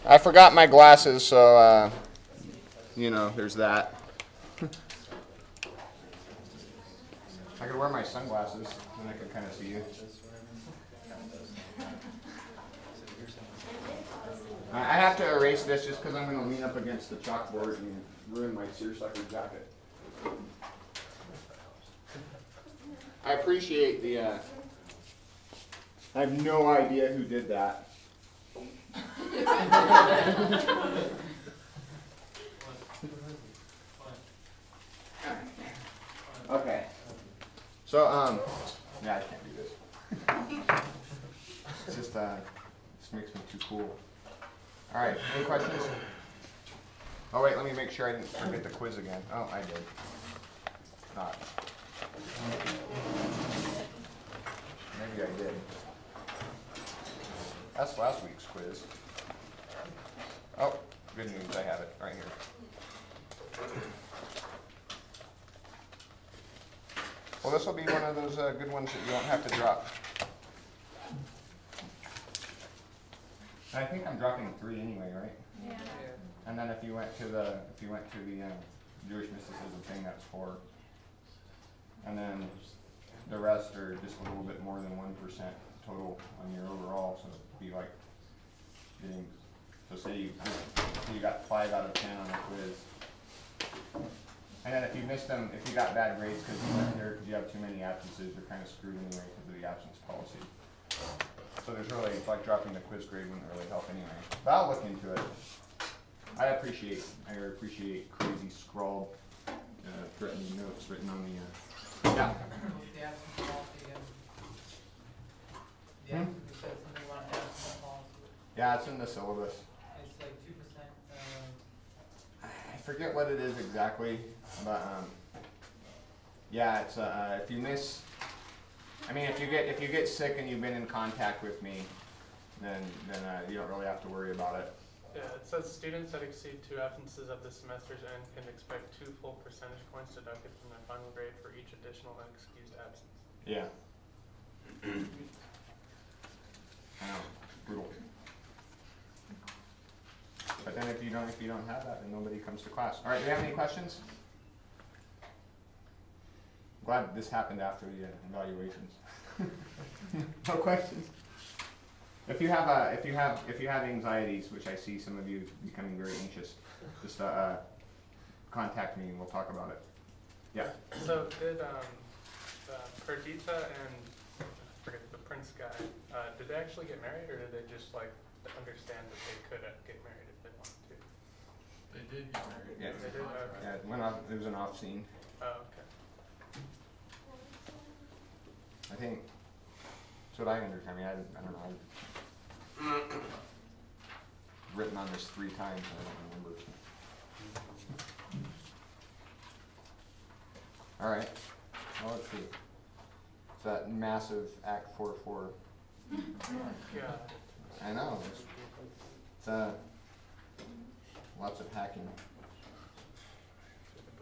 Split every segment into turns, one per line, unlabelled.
I forgot my glasses, so, you know, there's that. I could wear my sunglasses, and I could kind of see you. I have to erase this just because I'm going to lean up against the chalkboard and ruin my seersucker jacket. I appreciate the, I have no idea who did that. Okay. So, yeah, I can't do this. It's just, this makes me too cool. All right, any questions? Oh, wait, let me make sure I didn't forget the quiz again. Oh, I did. Not. Maybe I did. That's last week's quiz. Oh, good news, I have it right here. Well, this will be one of those good ones that you don't have to drop. I think I'm dropping 3 anyway, right?
Yeah.
And then if you went to the Jewish mysticism thing, that's 4. And then the rest are just a little bit more than 1% total on your overall, so it'd be like getting. So say you got 5 out of 10 on the quiz. And then if you missed them, if you got bad grades because you went there because you have too many absences, you're kind of screwed anyway because of the absence policy. So there's really, like dropping the quiz grade wouldn't really help anyway. But I'll look into it. I appreciate crazy scrawled, threatening notes written on the, yeah.
The absence policy again. Yeah, you said something about absence policy.
Yeah, it's in the syllabus.
It's like 2%.
I forget what it is exactly, but yeah, it's if you miss. I mean, if you get sick and you've been in contact with me, then you don't really have to worry about it.
Yeah, it says students that exceed 2 absences at the semester's end can expect 2 full percentage points deducted from their final grade for each additional unexcused absence.
Yeah. I know, brutal. But then if you don't have that, then nobody comes to class. All right, do you have any questions? Glad this happened after the evaluations. No questions. If you have anxieties, which I see some of you becoming very anxious, just contact me and we'll talk about it. Yeah.
So did Perdita and I forget the Prince guy, did they actually get married, or did they just like understand that they could get married if they wanted to?
They did get married.
Yeah.
They did. Okay.
Yeah, it went off. It was an off scene.
Oh, okay.
I think that's what I understand. I mean, I don't know. I've written on this 3 times and I don't remember. All right. Well, let's see. It's that massive Act 4-4.
Yeah.
I know. It's lots of hacking.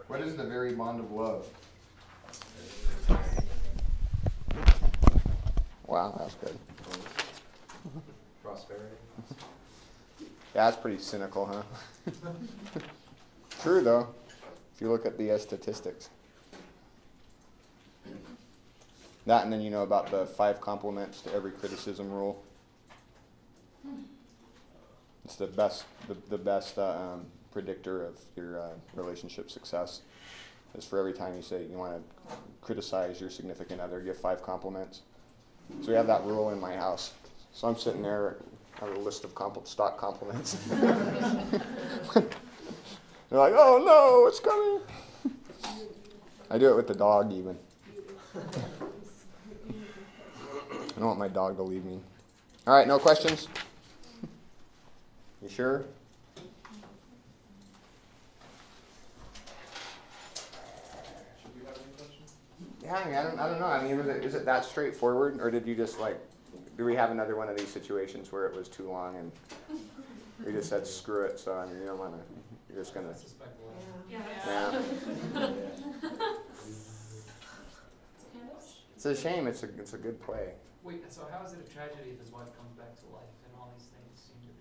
What is the very bond of love? Wow, that's good.
Prosperity.
Yeah, that's pretty cynical, huh? True, though, if you look at the statistics. That, and then you know about the 5 compliments to every criticism rule. It's the best predictor of your relationship success. Is for every time you say you want to criticize your significant other, give 5 compliments. So we have that rule in my house. So I'm sitting there, I have a list of stock compliments. They're like, oh no, it's coming. I do it with the dog even. I don't want my dog to leave me. All right, no questions? You sure?
Should we have any questions?
Yeah, I mean, I don't know. I mean, is it that straightforward, or did you just do we have another one of these situations where it was too long and we just said screw it? So I mean, you don't want to. You're just gonna.
I suspect we'll.
Yeah. It's a shame. It's a good play.
Wait, so how is it a tragedy if his wife comes back to life and all these things seem to be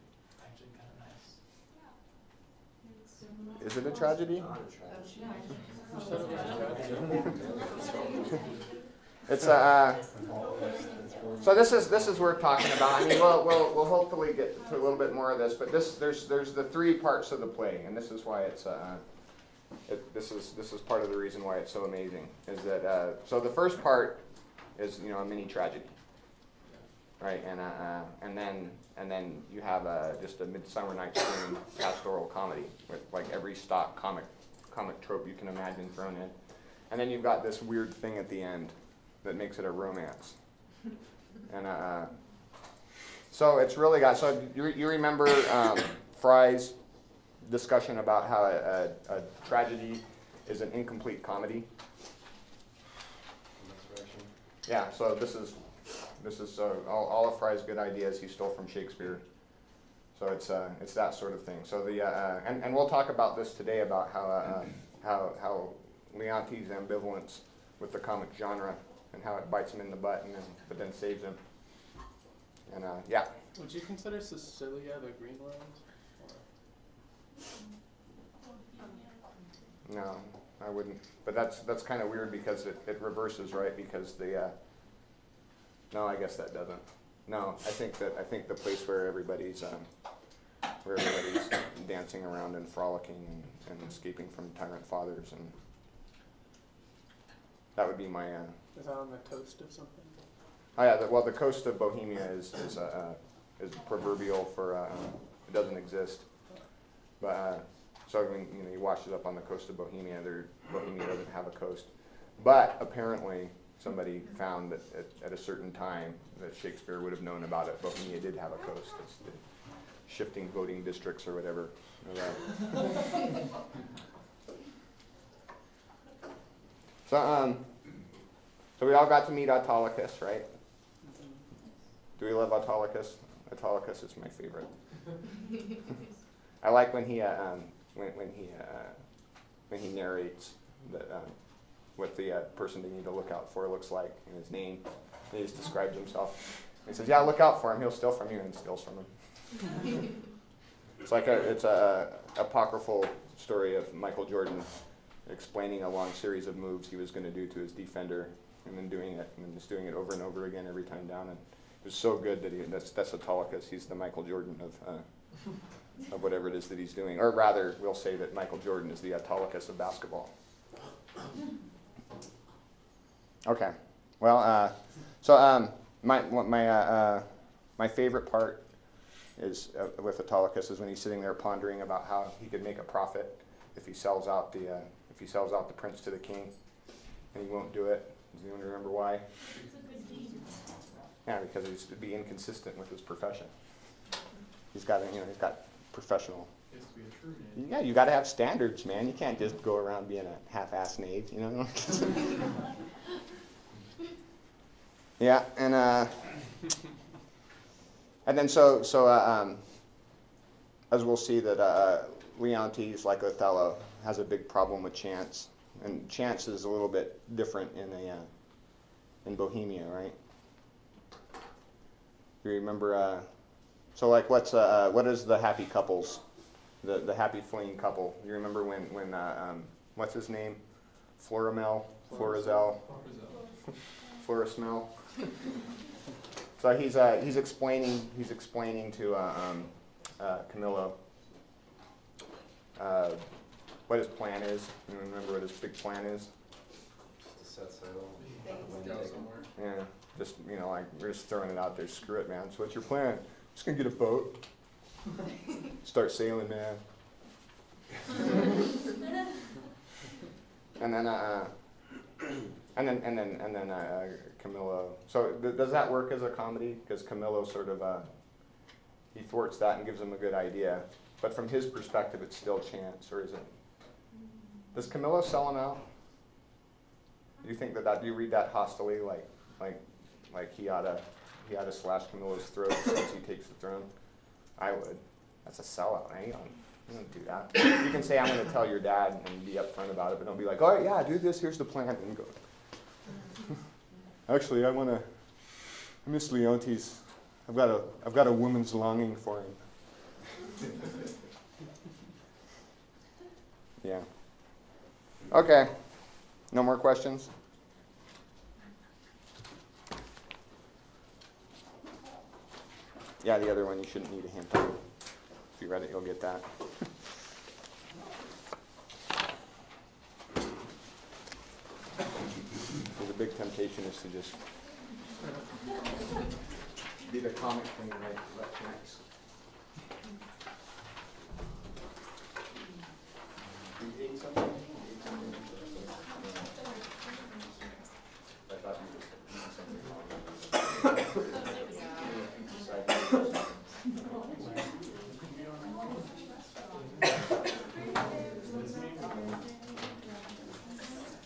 actually kind of nice?
Is it a tragedy? It's so this is worth talking about. I mean, we'll hopefully get to a little bit more of this, but there's the three parts of the play, and this is why it's this is part of the reason why it's so amazing. Is that so the first part is a mini tragedy, right? And then you have just a Midsummer Night's Dream pastoral comedy with like every stock comic trope you can imagine thrown in, and then you've got this weird thing at the end that makes it a romance. And so it's really got, so you remember Fry's discussion about how a tragedy is an incomplete comedy? Yeah, so this is all of Fry's good ideas he stole from Shakespeare. So it's that sort of thing. So and we'll talk about this today about how Leontes' ambivalence with the comic genre and how it bites him in the butt but then saves him. And yeah.
Would you consider Sicilia the Greenland?
No, I wouldn't. But that's kind of weird because it reverses, right? Because no, I guess that doesn't. No, I think the place where everybody's dancing around and frolicking and escaping from tyrant fathers, and that would be my.
Is that on the coast of something?
Oh yeah, well the coast of Bohemia is proverbial for it doesn't exist, but so when you wash it up on the coast of Bohemia, Bohemia doesn't have a coast, but apparently somebody found that at a certain time that Shakespeare would have known about it. Bohemia did have a coast. It's the shifting voting districts or whatever. So we all got to meet Autolycus, right? Do we love Autolycus? Autolycus is my favorite. I like when he narrates what the person they need to look out for looks like and his name. He just describes himself. He says, "Yeah, look out for him. He'll steal from you," and steals from him. It's like it's a apocryphal story of Michael Jordan explaining a long series of moves he was going to do to his defender, and then doing it, and then just doing it over and over again every time down. And it was so good that that's Autolycus. He's the Michael Jordan of whatever it is that he's doing. Or rather, we'll say that Michael Jordan is the Autolycus of basketball. Okay. Well, so my favorite part is with Autolycus is when he's sitting there pondering about how he could make a profit if he sells out the prince to the king, and he won't do it. Does anyone remember why? Yeah, because he's to be inconsistent with his profession. He's got professional.
He has to be a true knave.
Yeah, you got to have standards, man. You can't just go around being a half-ass knave, Yeah, and then so as we'll see that Leontes, like Othello, has a big problem with chance, and chance is a little bit different in Bohemia, right? You remember? So like, what is the happy couples, the happy fleeing couple? You remember when what's his name? Florimel, Florizel, Florismel. So he's explaining to Camillo what his plan is. You remember what his big plan is?
Just to set sail.
Go
somewhere.
Yeah, just like we're just throwing it out there. Screw it, man. So what's your plan? Just gonna get a boat, start sailing, man. And then Camillo. So does that work as a comedy? Because Camillo sort of he thwarts that and gives him a good idea, but from his perspective, it's still chance, or is it? Does Camillo sell him out? Do you think that do you read that hostily, like he ought to slash Camillo's throat since he takes the throne? I would. That's a sellout. You don't do that. You can say, "I'm going to tell your dad," and be upfront about it, but don't be like, "Oh yeah, do this. Here's the plan," and go. Actually, I miss Leontes. I've got a woman's longing for him. Okay. No more questions? Yeah, the other one you shouldn't need a hint on. If you read it, you'll get that. So the big temptation is to just be the comic thing right next. You ate something? I thought you were something wrong.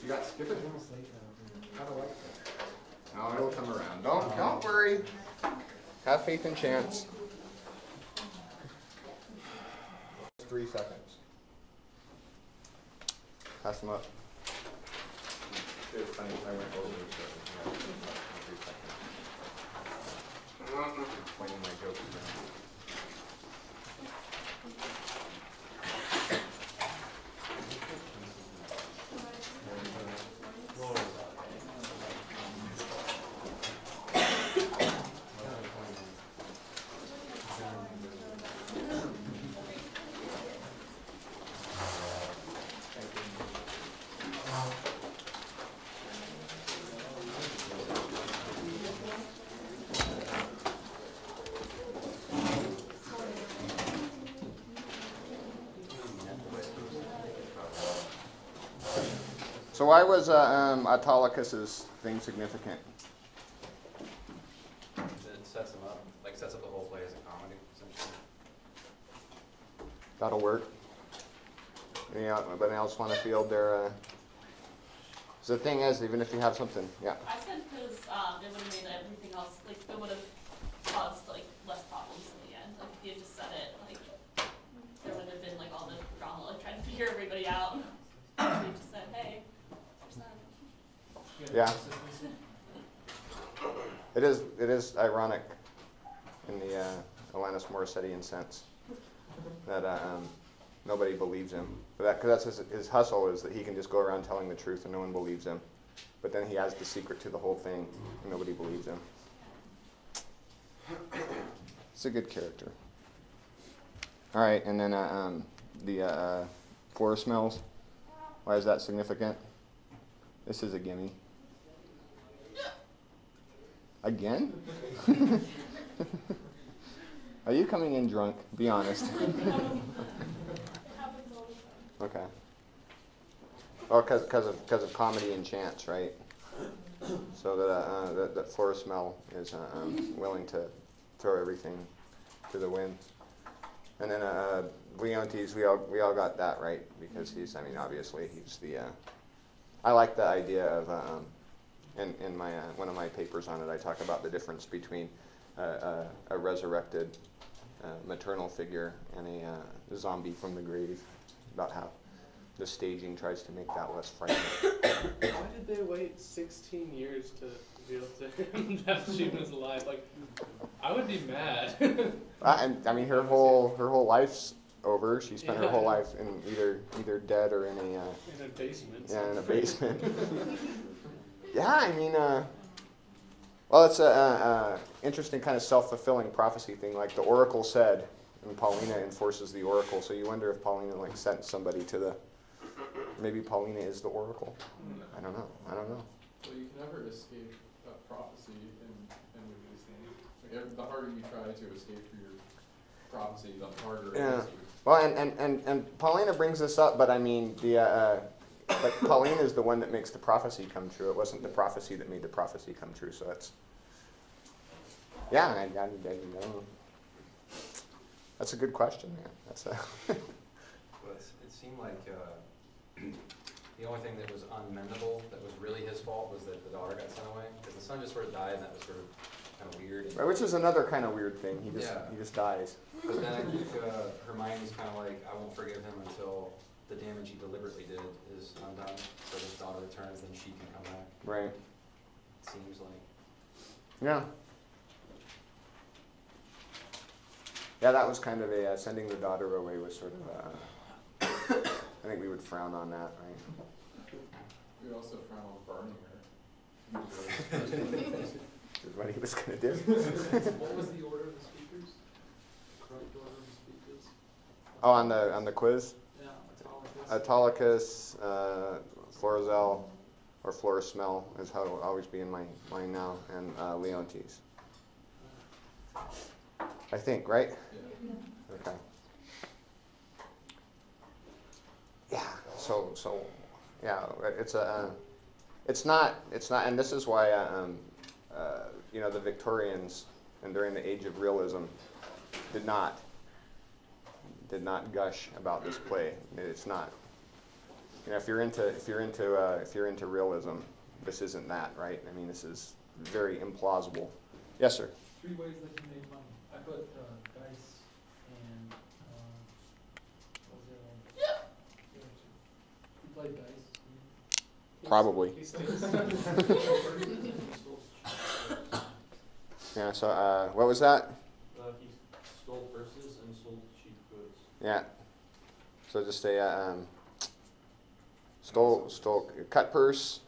You got skip it? How do I like that? No, it'll come around. Don't worry. Have faith and chance. 3 seconds. Pass them up. It's funny, I went over so yeah, 3 seconds. Pointing my jokes around. So why was Autolycus's thing significant?
It sets them up, like sets up the whole play as a comedy, essentially.
That'll work. Anybody else want to field their? So the thing is, even if you have something, yeah.
I said because it would have made everything else, like, it would have caused, like, less problems in the end. Like, if you had just said it, like, there would have been, like, all the drama, like, trying to figure everybody out. If you just said, hey, percent.
Yeah. It is ironic in the Alanis Morissettean sense that nobody believes him. Because that's his hustle is that he can just go around telling the truth and no one believes him. But then he has the secret to the whole thing and nobody believes him. It's a good character. All right, and then the forest smells. Why is that significant? This is a gimme. Again? Are you coming in drunk? Be honest. Okay. Oh, because of comedy and chance, right? So that forest smell is willing to throw everything to the wind. And then Leontes, we all got that right because obviously he's the. I like the idea of in my one of my papers on it. I talk about the difference between a resurrected maternal figure and a zombie from the grave. About how the staging tries to make that less frightening.
Why did they wait 16 years to reveal to him that she was alive? Like, I would be mad.
I mean, her whole life's over. She spent her whole life in either dead or in a
in a basement.
Yeah, in a basement. Yeah, I mean, well, it's a interesting kind of self-fulfilling prophecy thing. Like the oracle said, and Paulina enforces the oracle. So you wonder if Paulina like sent somebody to the. Maybe Paulina is the oracle. I don't know.
Well, you can never escape prophecy in these things. Like, the harder you try to escape your prophecy, the harder it is.
Well, and Paulina brings this up, but I mean but Paulina is the one that makes the prophecy come true. It wasn't the prophecy that made the prophecy come true. So that's. Yeah, I know. That's a good question, man. That's a.
But it seemed like the only thing that was unmendable, that was really his fault, was that the daughter got sent away. Because the son just sort of died, and that was sort of kind of weird.
Right, which is another kind of weird thing. He just dies.
But then I think Hermione's kind of like, I won't forgive him until the damage he deliberately did is undone. So if his daughter returns, then she can come back.
Right.
It seems like.
Yeah. Yeah, that was kind of a sending the daughter away was sort of. I think we would frown on that, right?
We also frown on burning her.
This is what he was going to do.
What was the order of the speakers? The correct order of the speakers?
Oh, on the quiz?
Yeah,
Autolycus, Florizel, or Florismel is how it will always be in my mind now, and Leontes. I think, right?
Yeah.
Okay. Yeah. So yeah, it's not, and this is why the Victorians and during the Age of Realism did not gush about this play. It's not. If you're into realism, this isn't that, right? I mean, this is very implausible. Yes, sir.
3 ways that you made money. I put dice and what was the other one? The other two. You played dice.
Probably.
He
Yeah. So what was that?
He stole purses and sold cheap goods.
Yeah. So just a stole cut purse.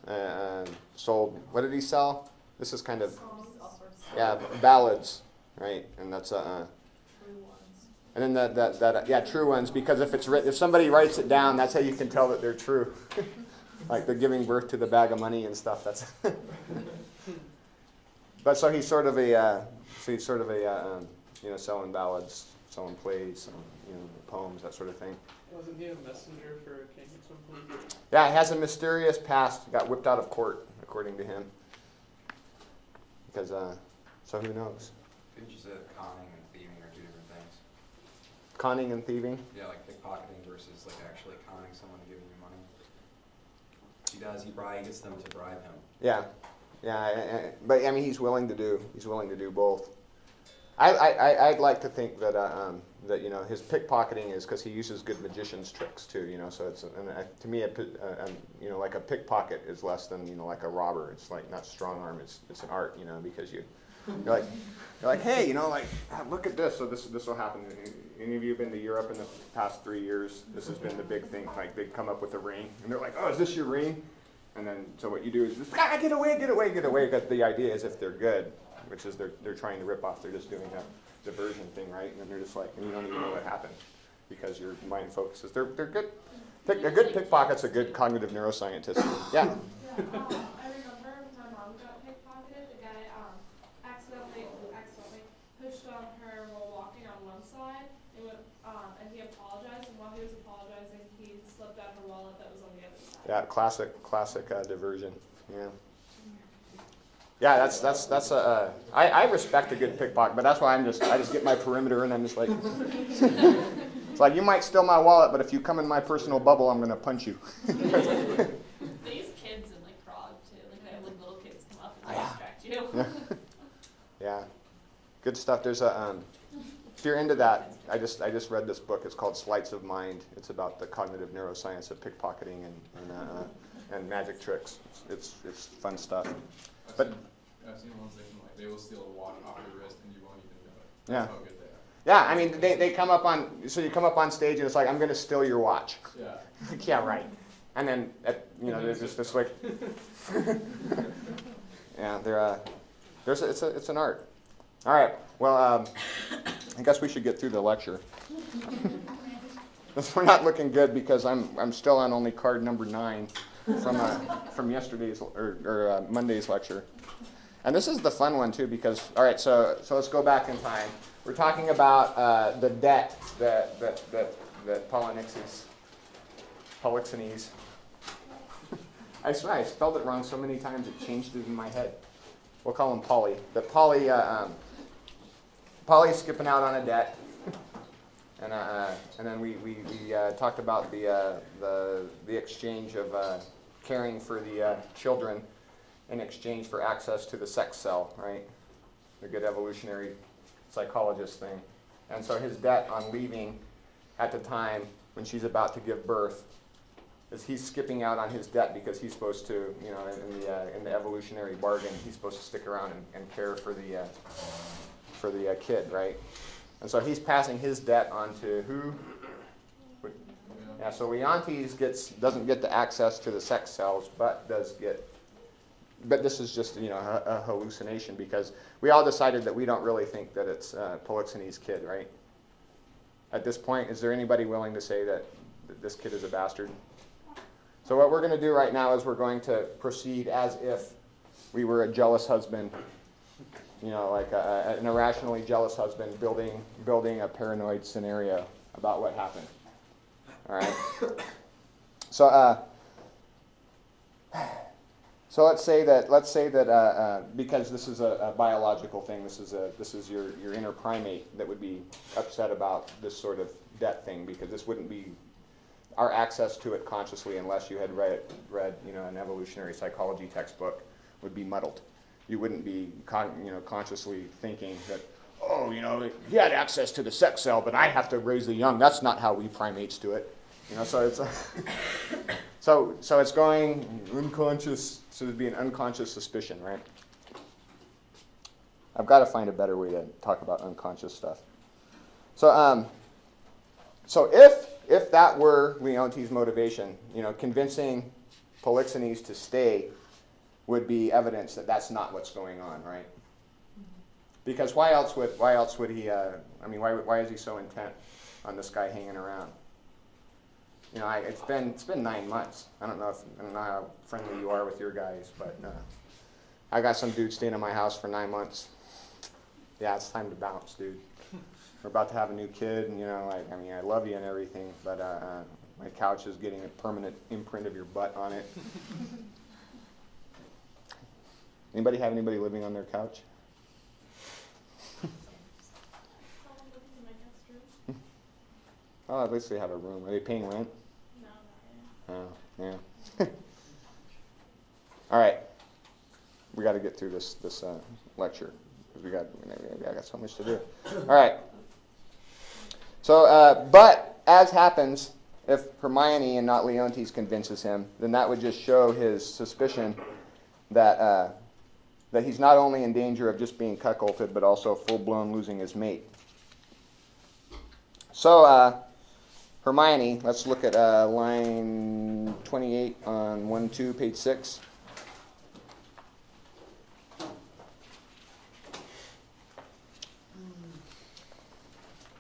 Sold. What did he sell? This is kind of ballads, right? And that's and then that true ones, because if somebody writes it down, that's how you can tell that they're true. Like they're giving birth to the bag of money and stuff. That's. But so he's sort of a selling ballads, selling plays, selling, poems, that sort of thing.
Wasn't he a messenger for a king at some point?
Yeah, he has a mysterious past. Got whipped out of court, according to him. Because so who knows?
Didn't you say that conning and thieving are two different things?
Conning and thieving.
Yeah, like pickpocketing versus like actually conning someone and giving you money. He gets them to bribe him.
Yeah, but I mean, he's willing to do both. I'd like to think that his pickpocketing is because he uses good magician's tricks too. So it's to me like a pickpocket is less than like a robber. It's like not strong arm. It's an art. Because you're like hey, look at this. So this will happen. Any of you have been to Europe in the past 3 years? This has been the big thing. Like they come up with a ring and they're like, oh, is this your ring? And then, so what you do is just, get away. But the idea is if they're good, which is they're trying to rip off, they're just doing a diversion thing, right? And then they're just like, and you don't even know what happened because your mind focuses. They're good. A good pickpocket's a good cognitive neuroscientist. Yeah.
I remember my mom got pickpocketed. The guy accidentally pushed on her while walking on one side. And he apologized. And while he was apologizing, he slipped out her wallet that was on the other side.
Yeah, classic diversion. Yeah. Yeah, that's a. I respect a good pickpocket, but that's why I just get my perimeter and I'm just like. It's like you might steal my wallet, but if you come in my personal bubble, I'm gonna punch you.
They use kids in Prague too. They have little kids come up and distract you.
Yeah, good stuff. There's a. If you're into that, I just read this book. It's called Sleights of Mind. It's about the cognitive neuroscience of pickpocketing and magic tricks. It's fun stuff.
I've seen ones that can they will steal a watch off your wrist and you won't even know it. That's how good they are.
Yeah, I mean they come up on, so you come up on stage and it's like, I'm going to steal your watch.
Yeah.
Yeah, right. And then there's just this like. Yeah, it's an art. All right. Well, I guess we should get through the lecture. We're not looking good because I'm still on only card number 9 from yesterday's or Monday's lecture. And this is the fun one too because all right, so let's go back in time. We're talking about the debt that Polixenes. I swear I spelled it wrong so many times it changed it in my head. We'll call him Polly. But Polly's skipping out on a debt. And then we talked about the exchange of caring for the children in exchange for access to the sex cell, right? The good evolutionary psychologist thing. And so his debt on leaving at the time when she's about to give birth is he's skipping out on his debt because he's supposed to, in the evolutionary bargain, he's supposed to stick around and care for the kid, right? And so he's passing his debt on to who? Yeah, so Leontes doesn't get the access to the sex cells, but does get. But this is just a hallucination because we all decided that we don't really think that it's Polixenes' kid, right? At this point, is there anybody willing to say that this kid is a bastard? So what we're going to do right now is we're going to proceed as if we were a jealous husband, like an irrationally jealous husband building a paranoid scenario about what happened. All right. So let's say that because this is a biological thing, this is your inner primate that would be upset about this sort of debt thing, because this wouldn't be our access to it consciously unless you had read an evolutionary psychology textbook would be muddled. You wouldn't be consciously thinking that, oh, he had access to the sex cell, but I have to raise the young. That's not how we primates do it. So it's so it's going unconscious. So there'd be an unconscious suspicion, right? I've got to find a better way to talk about unconscious stuff. So if that were Leontes' motivation, convincing Polixenes to stay would be evidence that that's not what's going on, right? Because why else would he? Why is he so intent on this guy hanging around? It's been 9 months. I don't know how friendly you are with your guys, but I got some dude staying in my house for 9 months. Yeah, it's time to bounce, dude. We're about to have a new kid, and I love you and everything, but my couch is getting a permanent imprint of your butt on it. Anybody have anybody living on their couch?
Someone living in my guest room?
Oh, at least they have a room. Are they paying rent?
No, not yet.
Oh, yeah. All right. We got to get through this lecture because I got so much to do. All right. So, but as happens, if Hermione and not Leontes convinces him, then that would just show his suspicion that he's not only in danger of just being cuckolded, but also full-blown losing his mate. So, Hermione, let's look at line 28 on 1-2, page 6.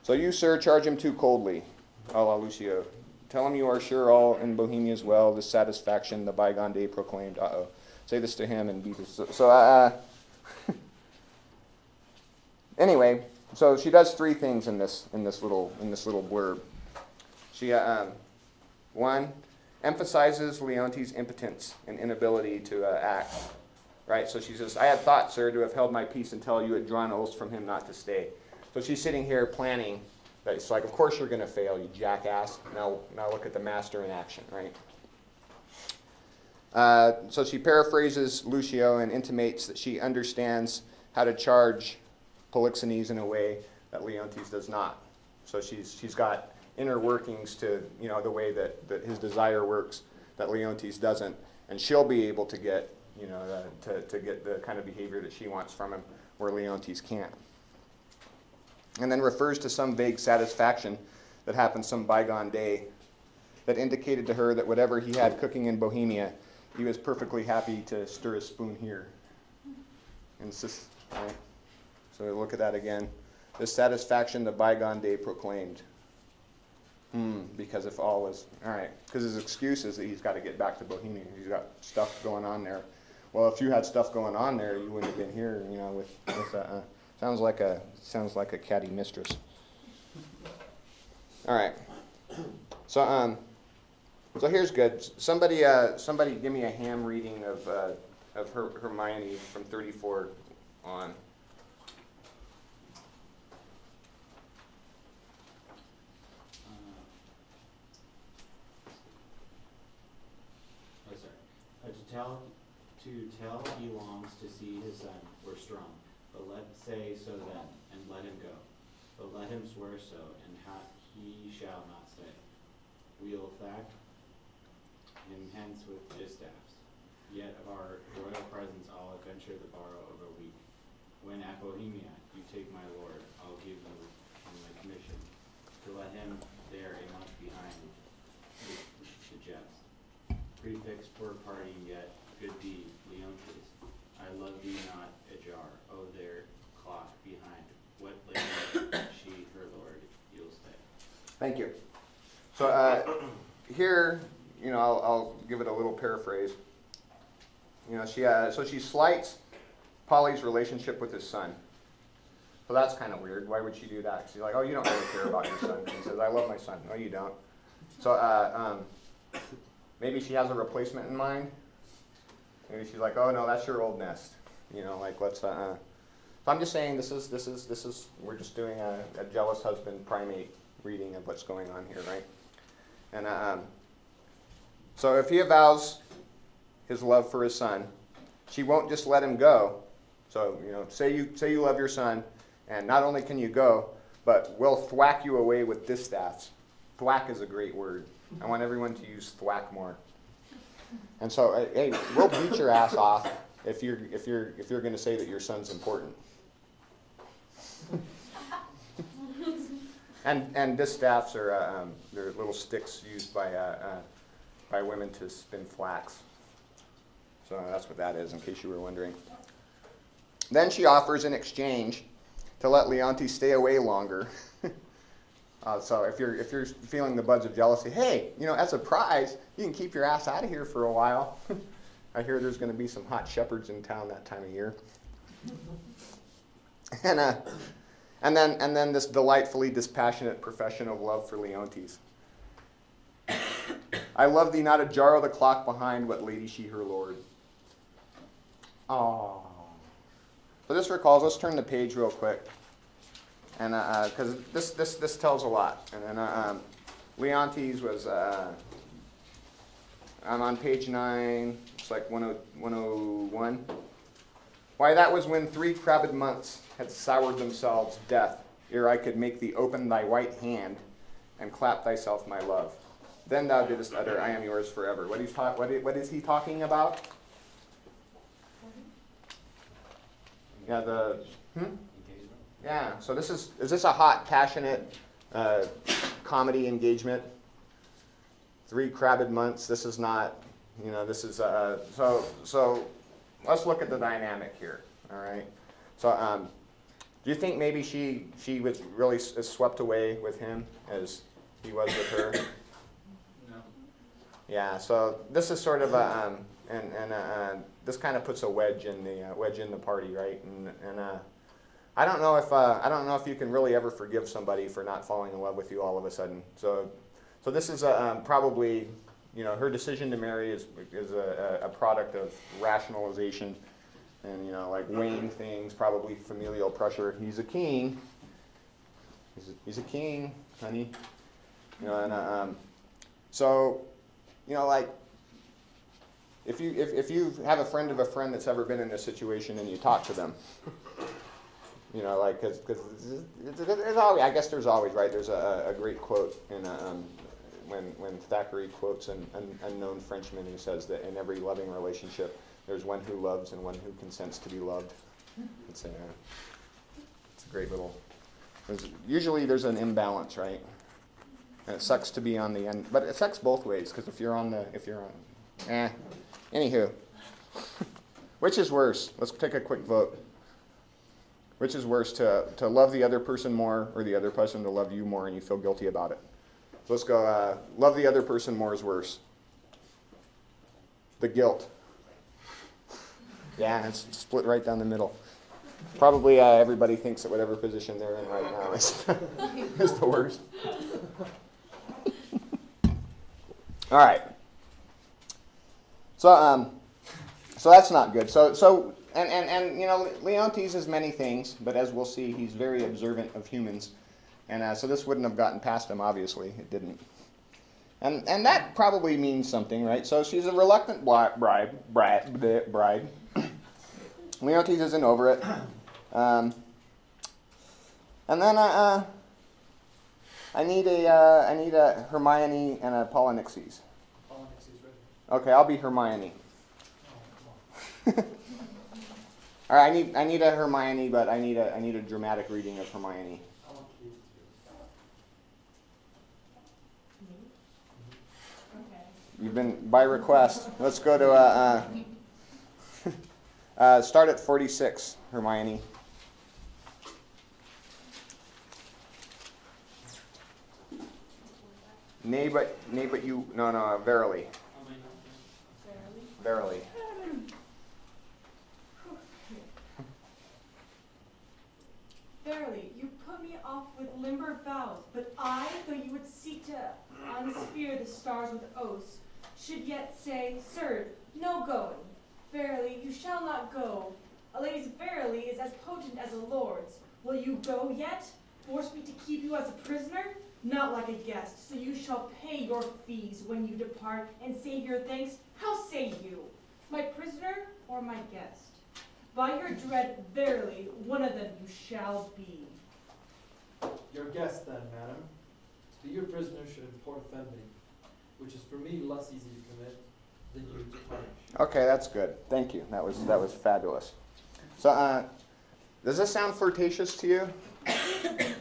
So you, sir, charge him too coldly, a la Lucio. Tell him you are sure all in Bohemia as well, the satisfaction the bygone day proclaimed. Say this to him and be this. Anyway, so she does 3 things in this little blurb. She one, emphasizes Leontes' impotence and inability to act. Right? So she says, I had thought, sir, to have held my peace until you had drawn oaths from him not to stay. So she's sitting here planning. That it's like, of course you're going to fail, you jackass. Now look at the master in action, right? So she paraphrases Lucio and intimates that she understands how to charge Polixenes in a way that Leontes does not. So she's got inner workings to the way that his desire works that Leontes doesn't, and she'll be able to get to get the kind of behavior that she wants from him where Leontes can't. And then refers to some vague satisfaction that happened some bygone day that indicated to her that whatever he had cooking in Bohemia, he was perfectly happy to stir a spoon here. And right? So look at that again. The satisfaction the bygone day proclaimed. Because if all was, all right, because his excuse is that he's got to get back to Bohemia. He's got stuff going on there. Well, if you had stuff going on there, you wouldn't have been here, with sounds like a catty mistress. All right. So here's good. Somebody give me a ham reading of Hermione from 34 on.
To tell he longs to see his son were strong, but let say so then, and let him go. But let him swear so, and he shall not stay. We'll fact him hence with distaffs. Yet of our royal presence I'll adventure the borrow of a week. When at Bohemia you take my lord, I'll give you in my commission, to let him there a month behind poor party yet good deed, Leontes. I love thee not ajar, oh there clock behind. What lady she her lord, you'll stay.
Thank you. So here, I'll give it a little paraphrase. So she slights Polly's relationship with his son. So that's kind of weird. Why would she do that? She's like, oh, you don't really care about your son. He says, I love my son. No, you don't. So maybe she has a replacement in mind. Maybe she's like, oh no, that's your old nest. Let's. So I'm just saying this is we're just doing a jealous husband primate reading of what's going on here, right? And so if he avows his love for his son, she won't just let him go. So say you love your son, and not only can you go, but we'll thwack you away with distaffs. Thwack is a great word. I want everyone to use thwack more. And so, hey, we'll beat your ass off if you're going to say that your son's important. And distaffs are they're little sticks used by women to spin flax. So that's what that is, in case you were wondering. Then she offers in exchange to let Leontes stay away longer. So if you're feeling the buds of jealousy, hey, as a prize, you can keep your ass out of here for a while. I hear there's going to be some hot shepherds in town that time of year. And then this delightfully dispassionate profession of love for Leontes. I love thee not a jar of the clock behind, what lady she her lord. Oh. So this recalls, let's turn the page real quick. And because this tells a lot. And then Leontes was, I'm on page 9, it's like 101. Why, that was when 3 crabbed months had soured themselves death, ere I could make thee open thy white hand and clap thyself my love. Then thou didst utter, I am yours forever. What is he talking about? Yeah, Yeah, so is this a hot, passionate comedy engagement? 3 crabbed months, this is not, this is, so let's look at the dynamic here, all right? So do you think maybe she was really as swept away with him as he was with her?
No.
Yeah, so this is sort of a, this kind of puts a wedge in the party, right? And I don't know if you can really ever forgive somebody for not falling in love with you all of a sudden. So this is probably, her decision to marry is a product of rationalization and weighing things, probably familial pressure. He's a king. He's a king, honey. So if you have a friend of a friend that's ever been in this situation and you talk to them. Because there's always, I guess there's always, right? There's a great quote in when Thackeray quotes an unknown Frenchman who says that in every loving relationship, there's one who loves and one who consents to be loved. It's a great little. Usually there's an imbalance, right? And it sucks to be on the end, but it sucks both ways because Anywho, which is worse? Let's take a quick vote. Which is worse, to love the other person more or the other person to love you more and you feel guilty about it? So let's go, love the other person more is worse. The guilt. Yeah, it's split right down the middle. Probably everybody thinks that whatever position they're in right now is the worst. All right. So that's not good. And Leontes is many things, but as we'll see, he's very observant of humans. And so this wouldn't have gotten past him, obviously. It didn't. And that probably means something, right? So she's a reluctant bride. Leontes isn't over it. And then I need a Hermione and a Polixenes.
Polixenes, right?
Okay, I'll be Hermione.
Oh, come on.
All right, I need a Hermione, but I need a dramatic reading of Hermione.
I want Kate to.
Okay.
You've been by request. Let's go to start at 46, Hermione. Nay, but you. No. Verily. Verily.
Verily, you put me off with limber vows, but I, though you would seek to unsphere the stars with oaths, should yet say, Sir, no going. Verily, you shall not go. A lady's verily is as potent as a lord's. Will you go yet? Force me to keep you as a prisoner? Not like a guest, so you shall pay your fees when you depart, and save your thanks. How say you? My prisoner or my guest? By your dread, verily, one of them you shall be.
Your guest then, madam. To be your prisoner should import offending, which is for me less easy to commit than you to punish.
Okay, that's good. Thank you. That was fabulous. So, does this sound flirtatious to you?
Dominatrix.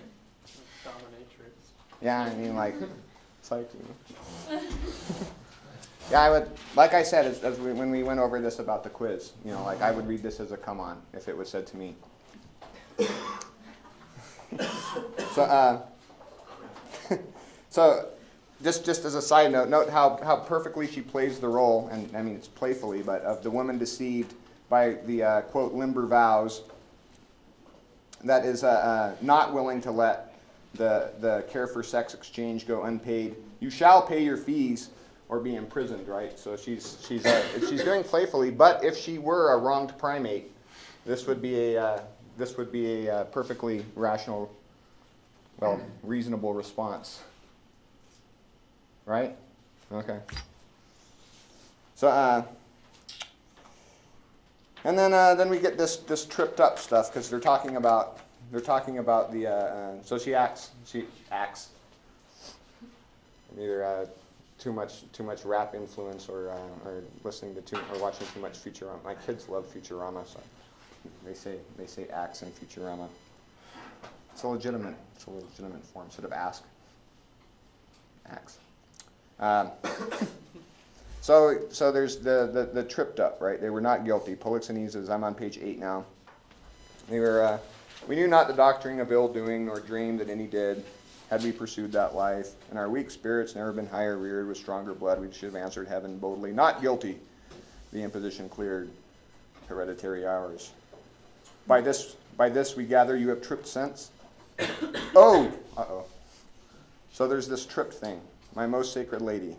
Yeah, I mean, like, it's like, yeah, I would, like I said, when we went over this about the quiz, like I would read this as a come on if it was said to me. So just as a side note, note how perfectly she plays the role, and I mean it's playfully, but of the woman deceived by the quote limber vows, that is not willing to let the care for sex exchange go unpaid. You shall pay your fees or be imprisoned, right? So she's doing playfully, but if she were a wronged primate, this would be a perfectly rational, well, reasonable response, right? Okay. So and then we get this tripped up stuff because they're talking about the so she acts either too much rap influence or listening to or watching too much Futurama. My kids love Futurama, so they say acts in Futurama. It's a legitimate form. Sort of ask. Acts. So there's the tripped up, right? They were not guilty. Polixenes is, I'm on page 8 now. They were, we knew not the doctrine of ill doing, nor dreamed that any did, had we pursued that life. And our weak spirits never been higher reared with stronger blood, we should have answered heaven boldly, not guilty. The imposition cleared, hereditary ours. By this we gather you have tripped sense. Oh! Uh-oh. So there's this tripped thing. My most sacred lady.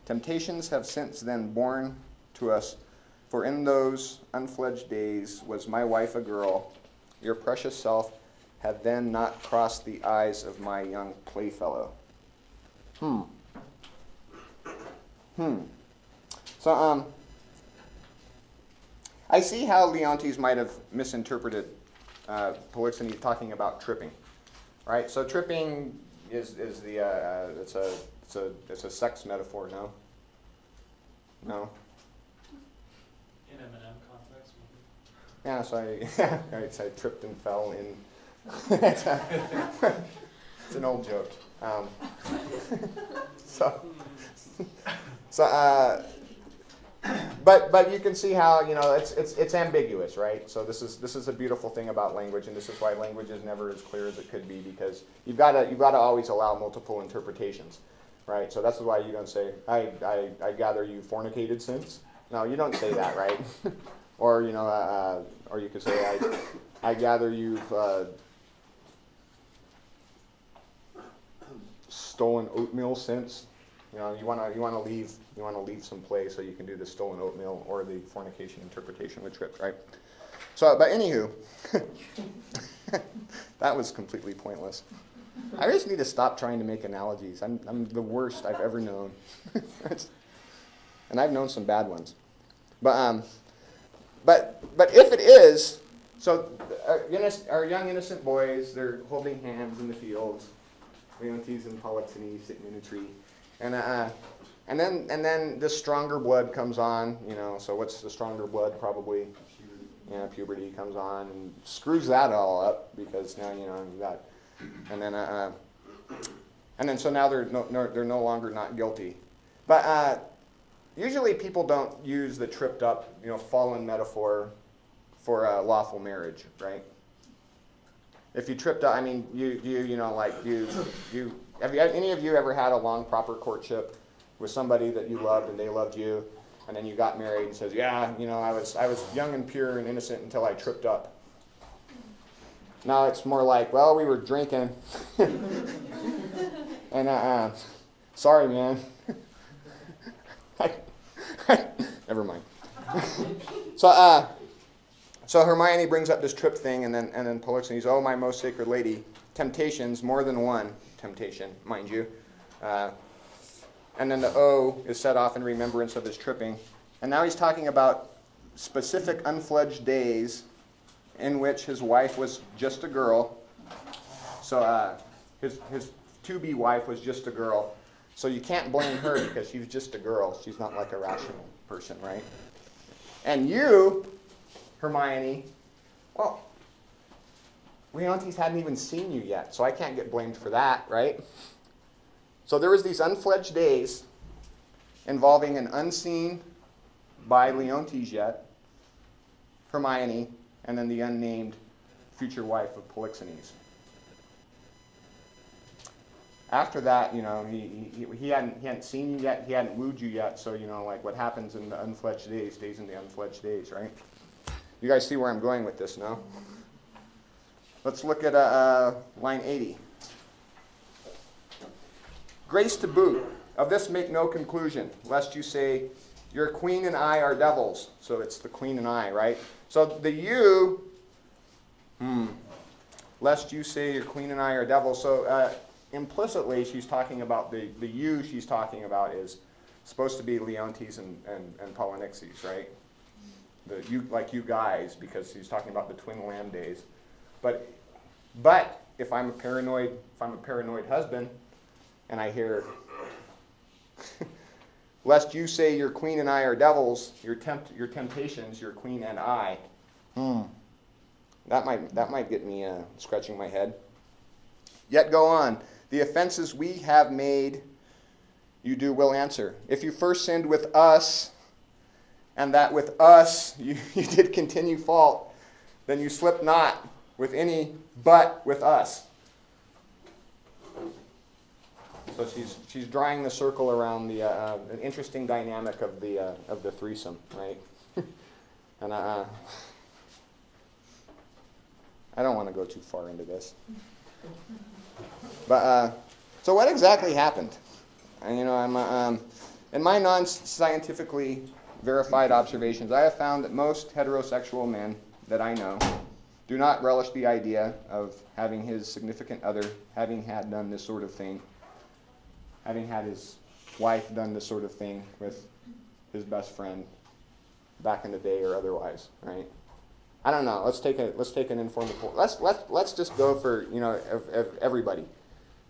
Temptations have since then borne to us, for in those unfledged days was my wife a girl. Your precious self had then not crossed the eyes of my young playfellow. So, I see how Leontes might have misinterpreted Polixenes talking about tripping, right? So tripping is it's a sex metaphor, no? No?
In M&M context, maybe?
Yeah, so I tripped and fell in. It's an old joke. But you can see how it's ambiguous, right? So this is a beautiful thing about language, and this is why language is never as clear as it could be, because you've got to always allow multiple interpretations, right? So that's why you don't say I gather you fornicated since. No, you don't say that, right? Or or you could say I gather you've stolen oatmeal since. You want to leave some play so you can do the stolen oatmeal or the fornication interpretation with tripped, right? So, but anywho, that was completely pointless. I just need to stop trying to make analogies. I'm the worst I've ever known, and I've known some bad ones. But if it is, so our young innocent boys, they're holding hands in the fields. Leontes and Polixenes sitting in a tree. And then the stronger blood comes on, so what's the stronger blood? Probably, puberty comes on and screws that all up, because now, you've got, and then so now they're no longer not guilty. But usually people don't use the tripped up, fallen metaphor for a lawful marriage, right? If you tripped up, I mean, have any of you ever had a long proper courtship with somebody that you loved and they loved you, and then you got married and says, yeah, I was young and pure and innocent until I tripped up. Now it's more like, well, we were drinking, and sorry, man. Never mind. So Hermione brings up this trip thing, and then Polixenes, oh, my most sacred lady, temptations, more than one temptation, mind you. And then the O is set off in remembrance of his tripping. And now he's talking about specific unfledged days in which his wife was just a girl. So his to-be wife was just a girl. So you can't blame her because she's just a girl. She's not like a rational person, right? And you, Hermione, well, Leontes hadn't even seen you yet, so I can't get blamed for that, right? So there was these unfledged days involving an unseen by Leontes yet, Hermione, and then the unnamed future wife of Polixenes. After that, he hadn't seen you yet, he hadn't wooed you yet, so, what happens in the unfledged days stays in the unfledged days, right? You guys see where I'm going with this, no? Let's look at line 80. Grace to boot. Of this make no conclusion, lest you say, your queen and I are devils. So it's the queen and I, right? So the you, lest you say your queen and I are devils. So implicitly, she's talking about the you she's talking about is supposed to be Leontes and Polixenes, right? You guys, because he's talking about the twin lamb days. But if I'm a paranoid husband, and I hear, lest you say your queen and I are devils, your temptations, your queen and I. That might get me scratching my head. Yet go on. The offenses we have made, you will answer. If you first sinned with us, and that with us you did continue fault, then you slip not with any but with us. So she's drawing the circle around the an interesting dynamic of the threesome, right? And I don't want to go too far into this, but so what exactly happened? And, I'm in my non-scientifically verified observations, I have found that most heterosexual men that I know do not relish the idea of having his significant other having done this sort of thing, having had his wife done this sort of thing with his best friend back in the day or otherwise, right? I don't know. Let's take an informal poll. Let's just go for of everybody.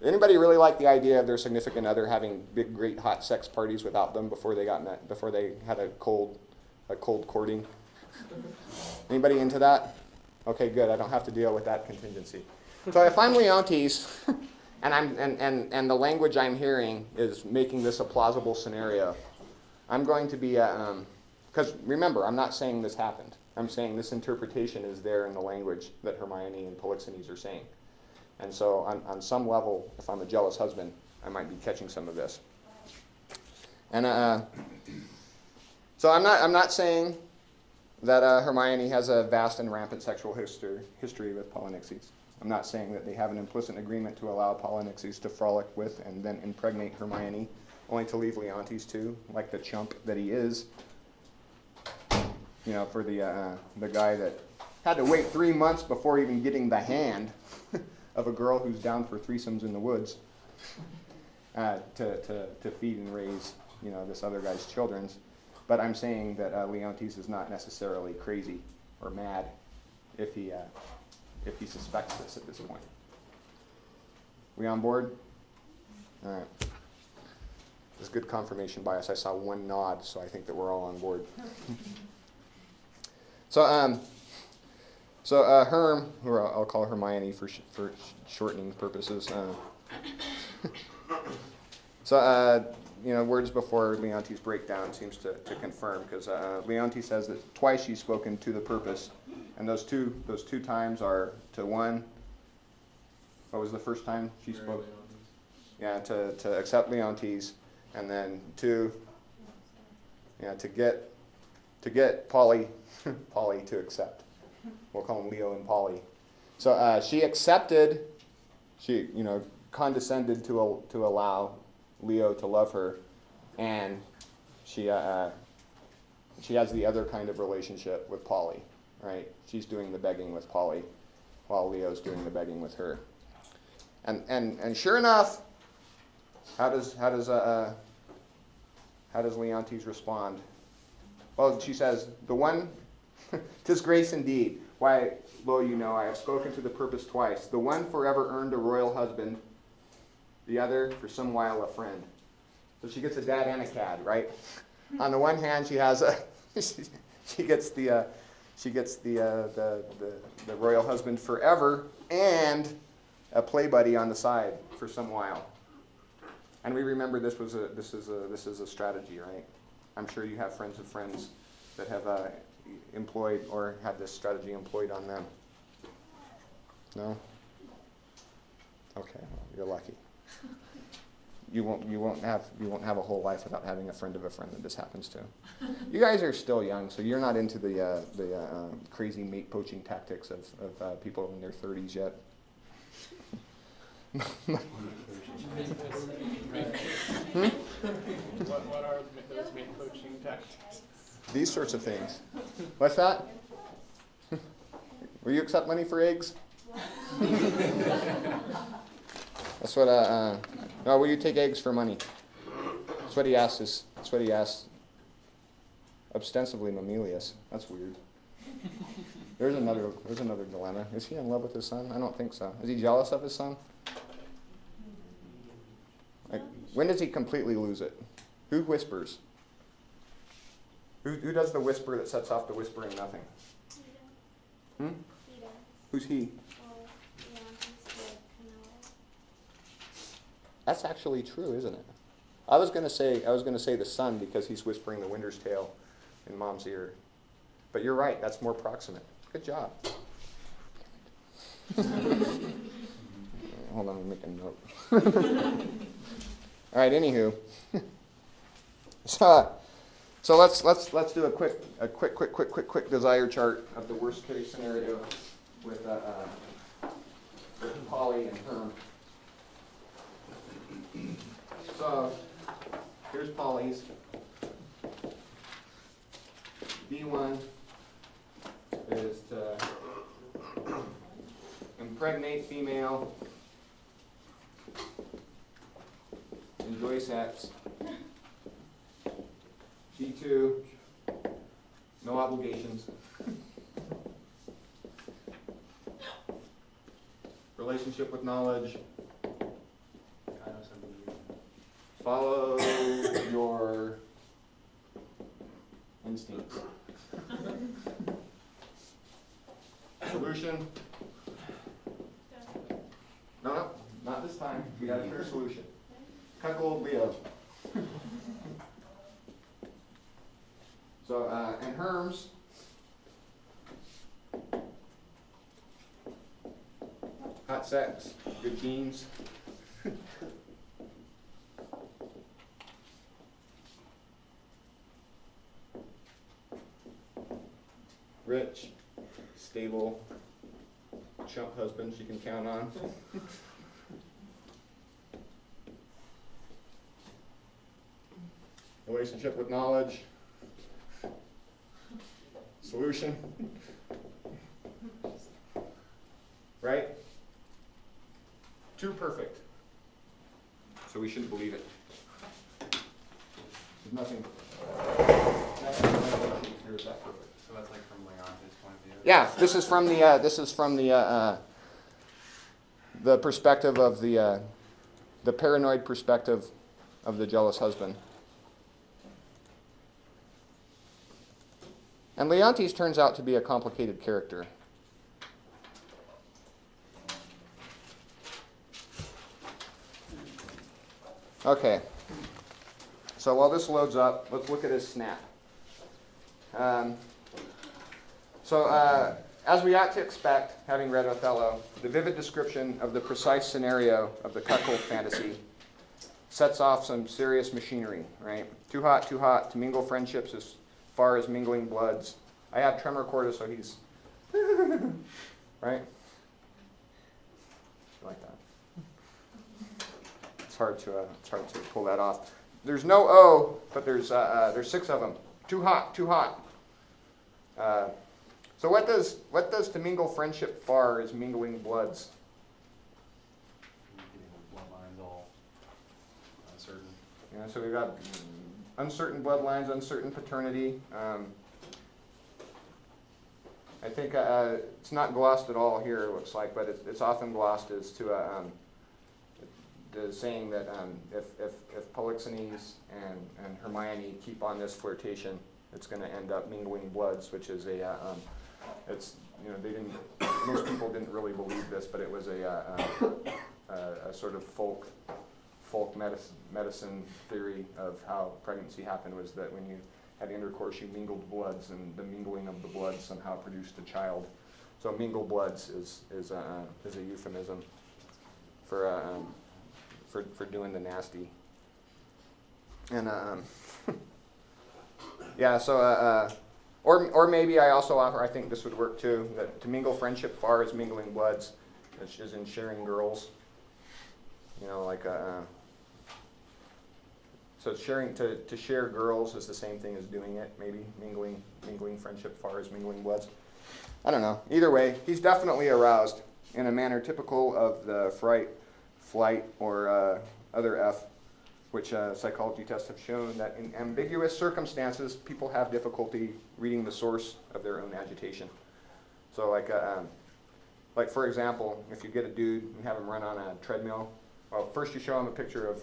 Anybody really like the idea of their significant other having big, great, hot sex parties without them before they got met, before they had a cold courting? Anybody into that? Okay, good. I don't have to deal with that contingency. So if I'm Leontes, and the language I'm hearing is making this a plausible scenario, I'm going to be because remember, I'm not saying this happened. I'm saying this interpretation is there in the language that Hermione and Polixenes are saying. And so on some level, if I'm a jealous husband, I might be catching some of this. And so I'm not saying that Hermione has a vast and rampant sexual history with Polixenes. I'm not saying that they have an implicit agreement to allow Polixenes to frolic with and then impregnate Hermione, only to leave Leontes too, like the chump that he is. For the guy that had to wait 3 months before even getting the hand of a girl who's down for threesomes in the woods to feed and raise this other guy's children's. But I'm saying that Leontes is not necessarily crazy or mad if he suspects this at this point. We on board? All right. This is good confirmation bias. I saw one nod, so I think that we're all on board. So Herm, or I'll call Hermione for shortening purposes. So, words before Leontes' breakdown seems to confirm, because Leontes says that twice she's spoken to the purpose, and those two times are to one. What was the first time she spoke? Yeah, to accept Leontes, and then two, to get Polly to accept. We'll call them Leo and Polly. So she accepted. She condescended to allow Leo to love her, and she has the other kind of relationship with Polly, right? She's doing the begging with Polly, while Leo's doing the begging with her. And sure enough, how does Leontes respond? Well, she says, "The one, 'tis grace indeed. Why, lo, I have spoken to the purpose twice. The one forever earned a royal husband, the other for some while a friend." So she gets a dad and a cad, right? On the one hand, she has she gets the royal husband forever and a play buddy on the side for some while. And we remember this is a strategy, right? I'm sure you have friends of friends that have employed or had this strategy employed on them. No? Okay, well, you're lucky. You won't have a whole life without having a friend of a friend that this happens to. You guys are still young, so you're not into the crazy mate poaching tactics of people in their 30s yet.
What are those mate poaching tactics?
These sorts of things. What's that? Will you accept money for eggs? That's what. No, will you take eggs for money? That's what he asked. That's what he asked. Ostensibly Mamelius. That's weird. There's another dilemma. Is he in love with his son? I don't think so. Is he jealous of his son? Like, when does he completely lose it? Who whispers? Who does the whisper that sets off the whispering nothing? Hmm?
He does.
Who's he?
Well, Leontes did Camilla.
That's actually true, isn't it? I was gonna say the son because he's whispering the Winter's Tale in Mom's ear. But you're right, that's more proximate. Good job. Hold on, let me make a note. All right, anywho. So let's do a quick desire chart of the worst case scenario with Polly and Herm. So here's Polly's. B1 is to impregnate female, enjoy sex. G2, no obligations. Relationship with knowledge. Follow your instincts. Solution. No, not this time. We got a clear solution. Cuckold Leo. So, and Herms. Hot sex, good genes. Rich, stable, chump husband she can count on. Relationship with knowledge. Solution. Right? Too perfect. So we shouldn't believe it. There's nothing here is that perfect.
So that's like from Leontes' point of view?
Yeah, this is from the perspective of the paranoid perspective of the jealous husband. And Leontes turns out to be a complicated character. Okay. So while this loads up, let's look at his snap. As we ought to expect, having read Othello, the vivid description of the precise scenario of the cuckold fantasy sets off some serious machinery, right? Too hot to mingle friendships as far as mingling bloods. I have tremor cordis, so he's right? Like that. It's hard to pull that off. There's no O, but there's 6 of them. Too hot. So what does to mingle friendship far as mingling bloods?
Bloodlines all uncertain.
Yeah, so we've got uncertain bloodlines, uncertain paternity. I think it's not glossed at all here, it looks like, but it's often glossed as to the saying that if Polixenes and Hermione keep on this flirtation, it's going to end up mingling bloods, which is it's, you know, most people didn't really believe this, but it was a sort of folk medicine theory of how pregnancy happened, was that when you had intercourse, you mingled bloods, and the mingling of the bloods somehow produced a child. So mingle bloods is a euphemism for doing the nasty. And yeah, so or maybe I also offer, I think this would work too, that to mingle friendship far as mingling bloods, which is in sharing girls. You know, like so sharing to share girls is the same thing as doing it, maybe mingling friendship far as mingling bloods. I don't know. Either way, he's definitely aroused in a manner typical of the fright, flight, or other F, which psychology tests have shown that in ambiguous circumstances, people have difficulty reading the source of their own agitation. So like for example, if you get a dude and have him run on a treadmill, well, first you show him a picture of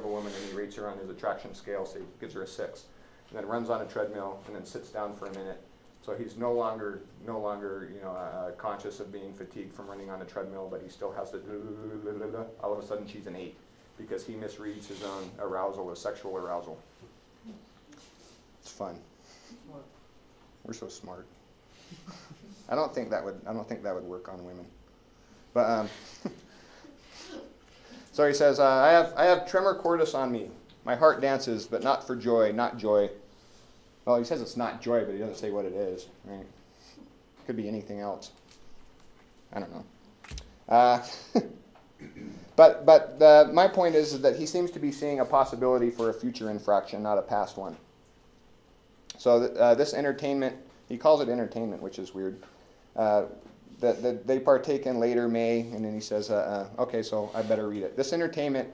a woman and he rates her on his attraction scale, so he gives her a 6, and then runs on a treadmill and then sits down for a minute. So he's no longer conscious of being fatigued from running on a treadmill, but he still has to all of a sudden she's an 8 because he misreads his own arousal as sexual arousal. It's fun. We're so smart. I don't think that would work on women. But so he says, I have tremor cordis on me. My heart dances, but not for joy, not joy. Well, he says it's not joy, but he doesn't say what it is, right? Could be anything else. I don't know. But my point is that he seems to be seeing a possibility for a future infraction, not a past one. So this entertainment, he calls it entertainment, which is weird, that they partake in later may, and then he says, okay, so I better read it. This entertainment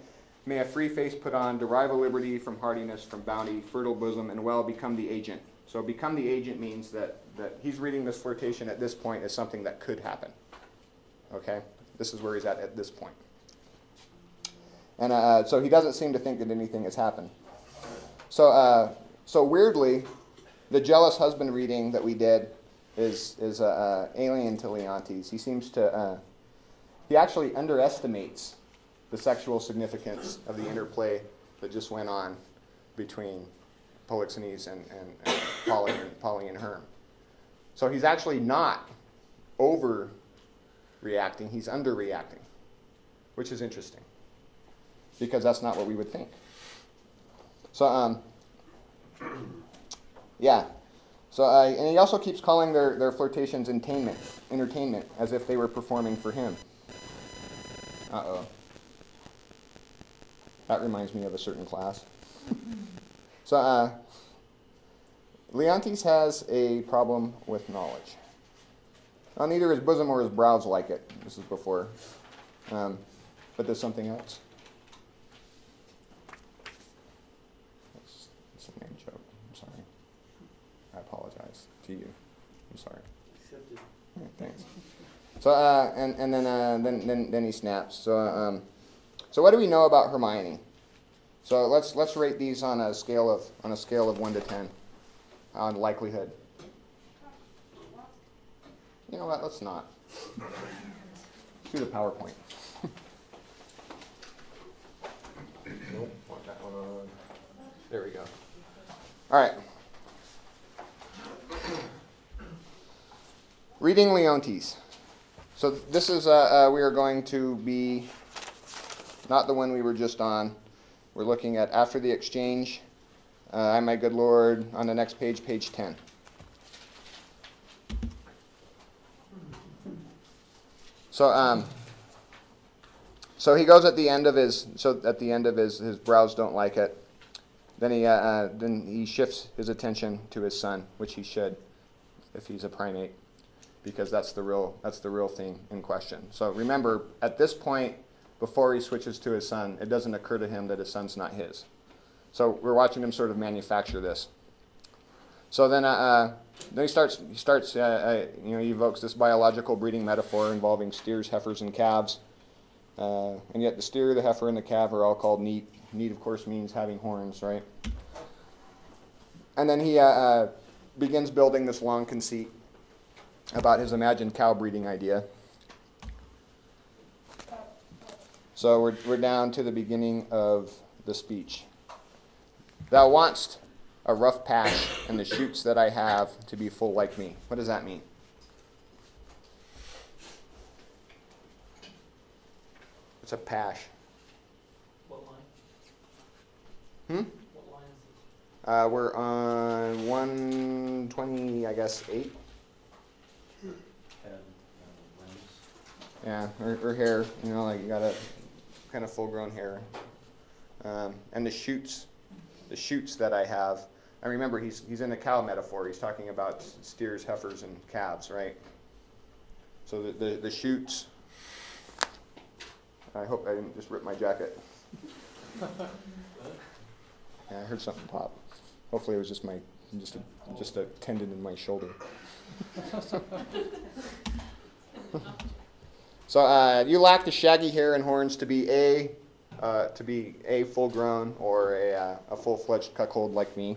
may a free face put on, derive a liberty from hardiness, from bounty, fertile bosom, and well become the agent. So become the agent means that he's reading this flirtation at this point as something that could happen. Okay? This is where he's at this point. And so he doesn't seem to think that anything has happened. So weirdly, the jealous husband reading that we did is alien to Leontes. He seems to, he actually underestimates the sexual significance of the interplay that just went on between Polixenes and Polly and Herm. So he's actually not overreacting, he's underreacting, which is interesting, because that's not what we would think. So, yeah. So, and he also keeps calling their flirtations entertainment, as if they were performing for him. Uh-oh. That reminds me of a certain class. So, Leontes has a problem with knowledge. Now, neither his bosom or his brows like it. This is before. But there's something else. It's a name joke. I'm sorry. I apologize to you. I'm sorry.
Accepted.
Yeah, thanks. So, and then he snaps. So, so what do we know about Hermione? So let's rate these on a scale of 1 to 10 on likelihood. You know what? Let's not. Let's do the PowerPoint. Nope, want that one on. There we go. All right. Reading Leontes. So this is, we are going to be, not the one we were just on. We're looking at after the exchange, I, my good Lord, on the next page, page 10. So he goes at the end of his, his brows don't like it. Then he shifts his attention to his son, which he should, if he's a primate, because that's the real thing in question. So remember, at this point, before he switches to his son, it doesn't occur to him that his son's not his. So we're watching him sort of manufacture this. So then he starts, he evokes this biological breeding metaphor involving steers, heifers, and calves. And yet the steer, the heifer, and the calf are all called neat. Neat, of course, means having horns, right? And then he begins building this long conceit about his imagined cow breeding idea. So we're down to the beginning of the speech. Thou want'st a rough patch, and the shoots that I have to be full like me. What does that mean? It's a pash.
What line?
Hmm?
What line is it?
We're on 120, I guess, 8. Yeah, or hair, like you got a kind of full-grown hair. And the shoots that I have. And remember, he's in a cow metaphor. He's talking about steers, heifers, and calves, right? So the shoots. I hope I didn't just rip my jacket. Yeah, I heard something pop. Hopefully, it was just a tendon in my shoulder. So you lack the shaggy hair and horns to be a full-grown or a full-fledged cuckold like me.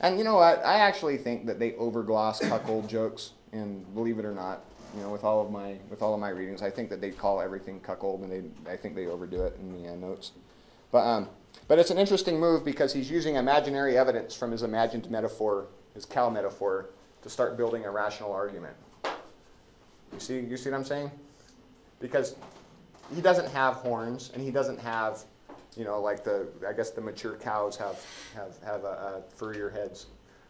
And you know what? I actually think that they overgloss cuckold jokes, and believe it or not, with all of my readings, I think that they call everything cuckold, and I think they overdo it in the notes. But it's an interesting move because he's using imaginary evidence from his imagined metaphor, his cow metaphor, to start building a rational argument. You see what I'm saying? Because he doesn't have horns, and he doesn't have, like I guess the mature cows have furrier heads.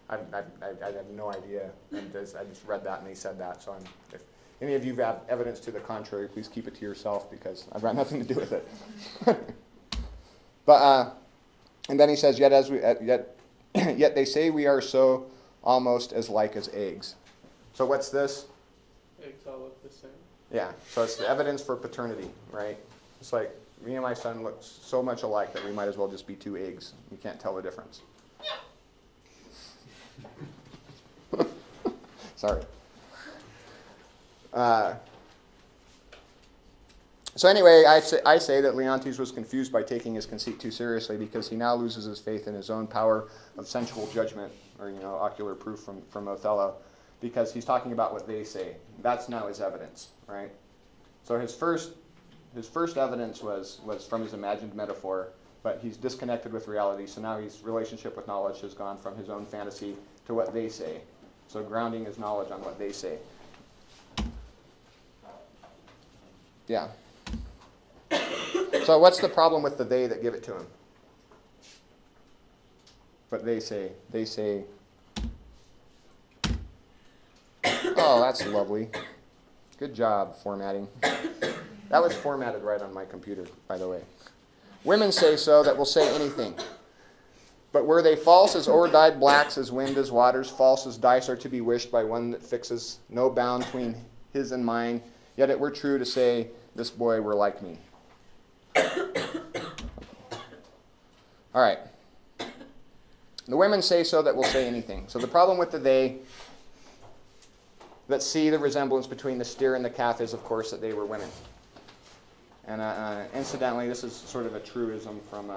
I have no idea. I just read that and they said that. So if any of you have evidence to the contrary, please keep it to yourself because I've got nothing to do with it. And then he says, yet they say we are so almost as like as eggs. So what's this?
Eggs all look the same.
Yeah, so it's the evidence for paternity, right? It's like me and my son look so much alike that we might as well just be two eggs. You can't tell the difference. Sorry. So anyway, I say that Leontes was confused by taking his conceit too seriously because he now loses his faith in his own power of sensual judgment, or ocular proof from Othello, because he's talking about what they say. That's now his evidence, right? So his first evidence was from his imagined metaphor, but he's disconnected with reality. So now his relationship with knowledge has gone from his own fantasy to what they say. So grounding his knowledge on what they say. Yeah. So what's the problem with the they that give it to him? What they say. They say, oh, that's lovely. Good job formatting. That was formatted right on my computer, by the way. Women say so that will say anything. But were they false as o'er-dyed blacks, as wind, as waters, false as dice are to be wished by one that fixes no bound between his and mine, yet it were true to say, this boy were like me. All right. The women say so that will say anything. So the problem with the they that see the resemblance between the steer and the calf is, of course, that they were women. And incidentally, this is sort of a truism from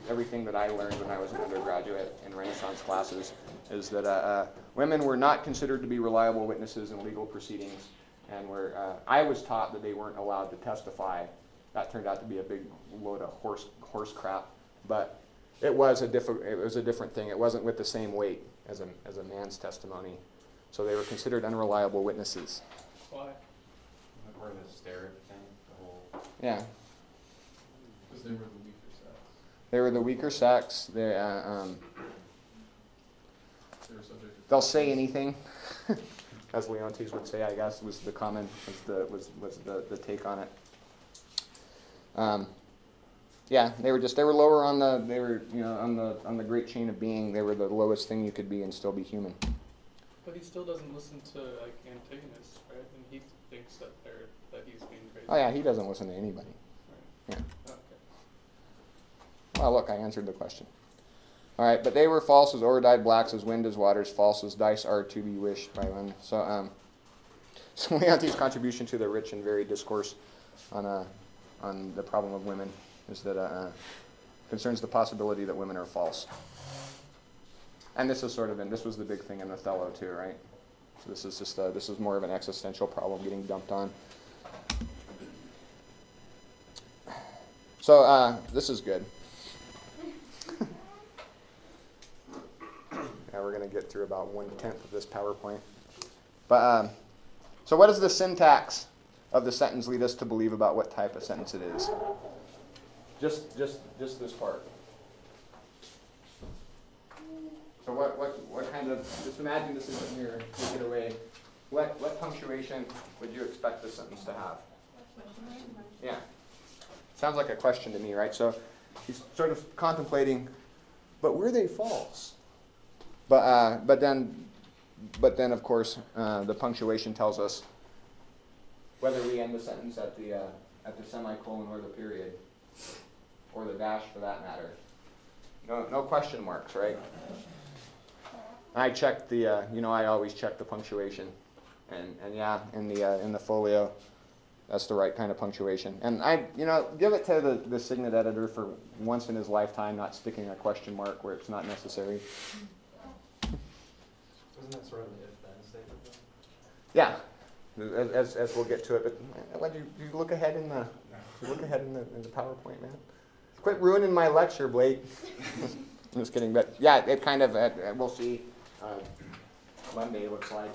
everything that I learned when I was an undergraduate in Renaissance classes, is that women were not considered to be reliable witnesses in legal proceedings, and I was taught that they weren't allowed to testify. That turned out to be a big load of horse crap. but it was a different thing. It wasn't with the same weight as a man's testimony. So they were considered unreliable witnesses.
Why?
Or the stare thing, the whole.
Yeah.
Because they were the weaker sex.
They were the weaker sex.
They were subject to.
They'll say anything, as Leontes would say, I guess, was the comment, was the take on it. Yeah, they were lower on the great chain of being. They were the lowest thing you could be and still be human.
But he still doesn't listen to like antagonists, right? And he thinks that he's being crazy.
Oh yeah, he doesn't listen to anybody.
Right.
Yeah.
Okay.
Well, look, I answered the question. All right, but they were false as ore dyed blacks, as wind as waters, false as dice are to be wished by one. So, so Leontes' contribution to the rich and varied discourse on the problem of women is that concerns the possibility that women are false. And this is this was the big thing in Othello too, right? So this is just this is more of an existential problem getting dumped on. So this is good. Yeah, we're going to get through about 1/10 of this PowerPoint. But so what does the syntax of the sentence lead us to believe about what type of sentence it is? Just this part. So what kind of, just imagine this is a mirror, take it away. What punctuation would you expect the sentence to have? Yeah. Sounds like a question to me, right? So he's sort of contemplating, but were they false? But then of course the punctuation tells us whether we end the sentence at the semicolon or the period, or the dash for that matter. No question marks, right? I checked the I always check the punctuation, and yeah, in the folio, that's the right kind of punctuation. And I give it to the Signet editor for once in his lifetime not sticking a question mark where it's not necessary.
Wasn't that sort of an if-then statement though?
Yeah, as we'll get to it. But you look ahead in the PowerPoint, man. Quit ruining my lecture, Blake. I'm just kidding, but yeah, it kind of we'll see. Monday looks like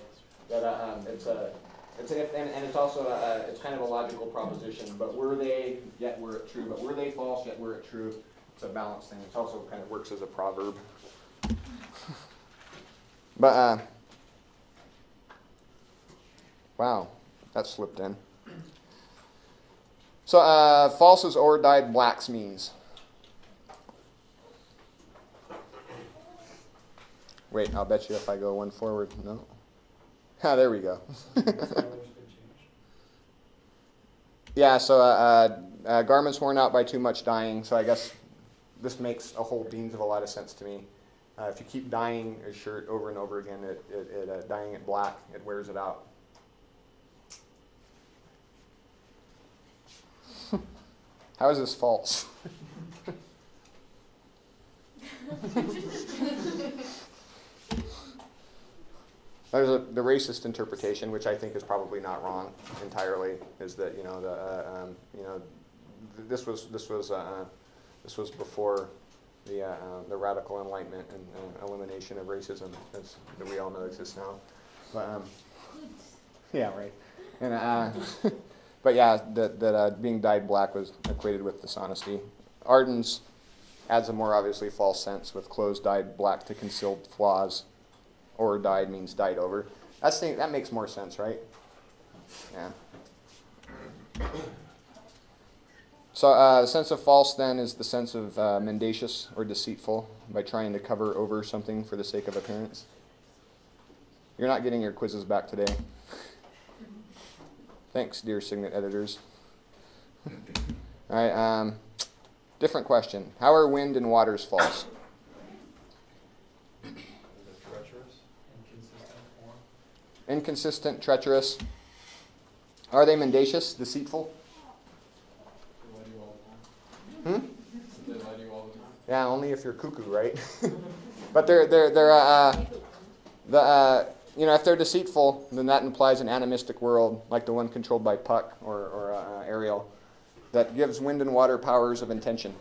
that. It's an if, and it's also it's kind of a logical proposition. But were they, yet were it true? But were they false, yet were it true? It's a balance thing. It also kind of works as a proverb. But wow, that slipped in. So false as ore dyed blacks means. Wait, I'll bet you if I go one forward, no. Ah, there we go. Yeah, so garments worn out by too much dyeing. So I guess this makes a whole beans of a lot of sense to me. If you keep dyeing a shirt over and over again, dyeing it black, it wears it out. How is this false? There's the racist interpretation, which I think is probably not wrong entirely, is that this was before the radical enlightenment and elimination of racism, as that we all know exists now. But yeah, right. And but yeah, that being dyed black was equated with dishonesty. Ardens adds a more obviously false sense with clothes dyed black to conceal flaws. Or dyed means dyed over. That makes more sense, right? Yeah. So the sense of false then is the sense of mendacious or deceitful by trying to cover over something for the sake of appearance. You're not getting your quizzes back today. Thanks, dear Signet editors. All right. Different question. How are wind and waters false? Inconsistent, treacherous. Are they mendacious, deceitful?
They lie to you all the time. They lie to you all the time.
Yeah, only if you're cuckoo, right? But if they're deceitful, then that implies an animistic world like the one controlled by Puck or Ariel that gives wind and water powers of intention.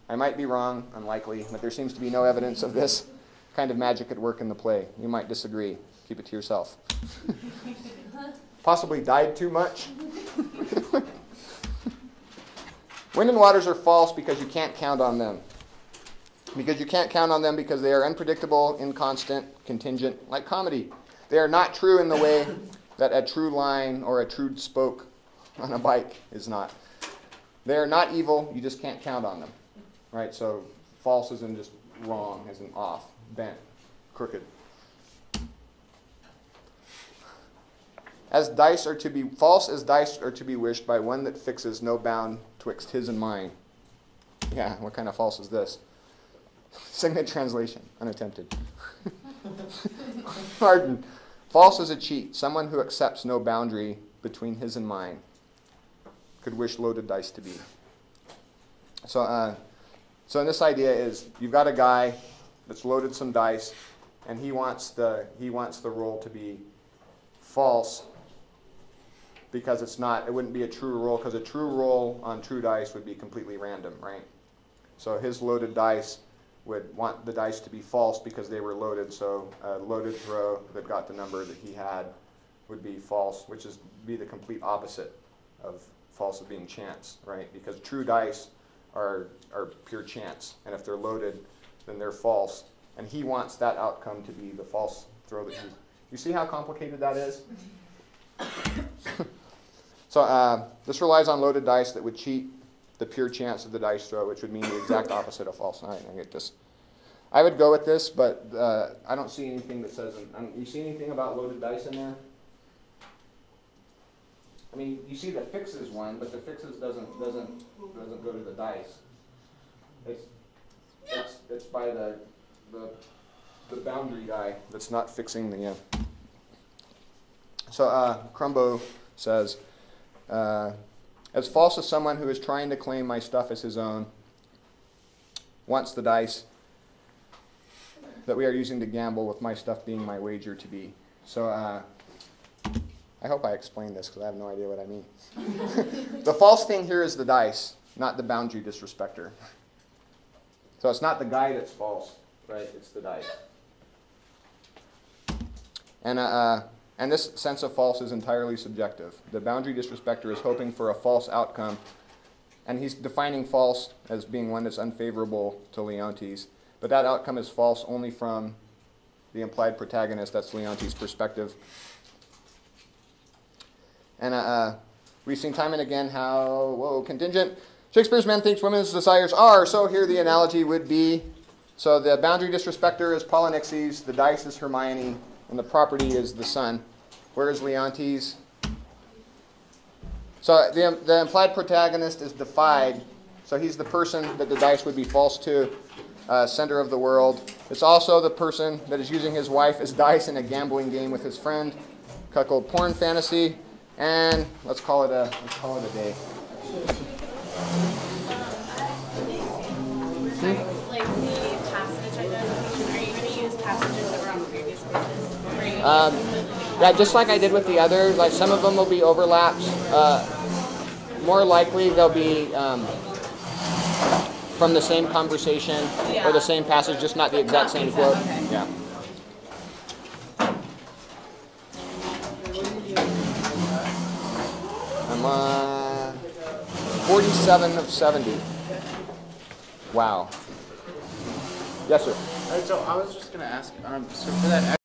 I might be wrong, unlikely, but there seems to be no evidence of this kind of magic at work in the play. You might disagree. Keep it to yourself. Possibly died too much. Wind and waters are false because you can't count on them. Because you can't count on them because they are unpredictable, inconstant, contingent, like comedy. They are not true in the way that a true line or a true spoke on a bike is not. They are not evil, you just can't count on them. Right? So false as in just wrong, as in off, bent, crooked. As dice are to be false as dice are to be wished by one that fixes no bound twixt his and mine. Yeah, what kind of false is this? Signet translation, unattempted. Pardon. False as a cheat, someone who accepts no boundary between his and mine. Could wish loaded dice to be. So in this idea is you've got a guy that's loaded some dice, and he wants the roll to be false because it wouldn't be a true roll, because a true roll on true dice would be completely random, right? So his loaded dice would want the dice to be false because they were loaded, so a loaded throw that got the number that he had would be false, which is be the complete opposite of false of being chance, right? Because true dice are pure chance, and if they're loaded, then they're false, and he wants that outcome to be the false throw that you see how complicated that is? So this relies on loaded dice that would cheat the pure chance of the dice throw, which would mean the exact opposite of false. All right, I get this. I would go with this, but I don't see anything that says. You see anything about loaded dice in there? I mean, you see the fixes one, but the fixes doesn't go to the dice. It's by the boundary guy that's not fixing the. So Crumbo says, as false as someone who is trying to claim my stuff as his own wants the dice that we are using to gamble with my stuff being my wager to be. So I hope I explained this because I have no idea what I mean. The false thing here is the dice, not the boundary disrespecter. So it's not the guy that's false, right? It's the dice. And this sense of false is entirely subjective. The boundary disrespecter is hoping for a false outcome, and he's defining false as being one that's unfavorable to Leontes. But that outcome is false only from the implied protagonist. That's Leontes' perspective. And we've seen time and again how, contingent. Shakespeare's men thinks women's desires are, so here the analogy would be, so the boundary disrespecter is Polixenes, the dice is Hermione, and the property is the sun. Where is Leontes? So the implied protagonist is defied, so he's the person that the dice would be false to, center of the world. It's also the person that is using his wife as dice in a gambling game with his friend, cuckold porn fantasy, and let's call it a day.
Like the passage identification, are you going to use passages that were on previous pages?
Yeah, just like I did with the other, like some of them will be overlaps. More likely they'll be from the same conversation or the same passage, just not the exact same quote.
Okay.
Yeah. I'm 47 of 70. Wow. Yes, sir.
Alright, so I was just going to ask, so for that